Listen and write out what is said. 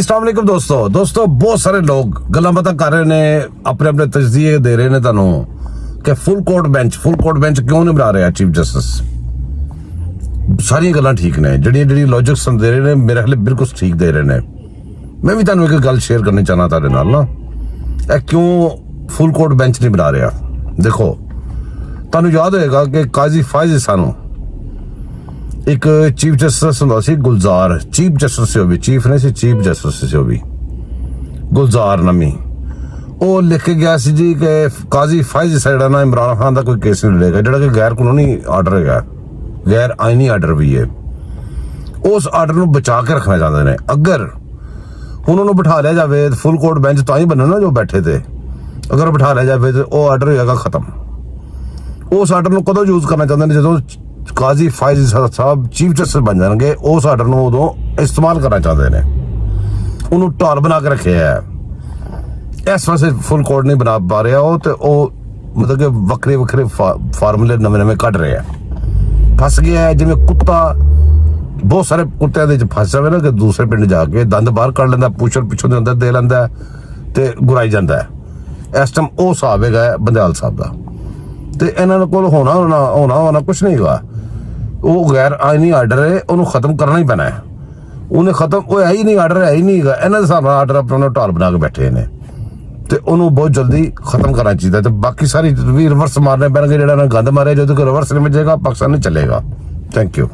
अस्सलाम वालेकुम दोस्तों बहुत सारे लोग गल्लां बातां कर रहे ने अपने अपने तजजिए दे रहे ने तुहानू कि फुल कोर्ट बेंच क्यों नहीं बना रहा चीफ जस्टिस। सारियां गल्लां ठीक ने, जिहड़ी लॉजिक्स दे रहे ने मेरे ख्याल बिल्कुल ठीक दे रहे ने। मैं भी तुहानू एक गल शेयर करनी चाहना तुहाडे नाल ना, क्यों फुल कोर्ट बेंच नहीं बना रहा। देखो तुहानू याद होएगा कि काजी फायज सानू एक चीफ जस्टिस हुंदा सी गुलजार, चीफ जस्टिस से चीफ नहीं सी, चीफ जस्टिस से गुलजार नमी। वो लिख के गया सी जी कि काजी फायज साइड ना इमरान खान का कोई केस नहीं लड़ेगा, जो कि गैर कानूनी आर्डर है, गैर आईनी आर्डर भी है। उस आर्डर को बचा के रखना चाहते हैं। अगर उन्होंने बिठा लिया जाए फुल कोर्ट बेंच तो ही बनना ना जो बैठे थे, अगर बिठा लिया जाए तो वो आर्डर होगा खत्म। उस आर्डर को कदों यूज करना चाहते हैं जो काजी फायज साहब चीफ जस्टिस बन जाएंगे, उस आर्डर को उदों इस्तेमाल करना चाहते हैं। उन्होंने ढाल बना के रखे है। इस वास्ते फुल कोर्ट नहीं बना पा रहा हो, तो मतलब कि वक्रे वक्रे फार्मूले नवे कढ़ रहे हैं। फस गया है जिवें कुत्ता बहुत सारे कुत्तियां दे फस जाए ना कि दूसरे पिंड जाके दंद बाहर कढ़ लेंदा, पुछर पिछों दे अंदर दे लेंदा ते गुराई जाता है। इस टाइम वो हिसाब है बंदयाल साहब का। तो इन्होंने को होना कुछ नहीं हुआ। वो गैर आईनी आर्डर है, उन्होंने खत्म करना ही पैना है। उन्हें खत्म वो है ही नहीं, आर्डर है ही नहीं है। इन्होंने हिसाब आर्डर अपना ढाल बना के बैठे ने, तो उन्होंने बहुत जल्दी खत्म करना चाहिए। तो बाकी सारी भी रिवर्स मारने पैणगे, जो गंद मारे जो रिवर्स नहीं मिलेगा पाकिस्तान नहीं चलेगा। Thank you.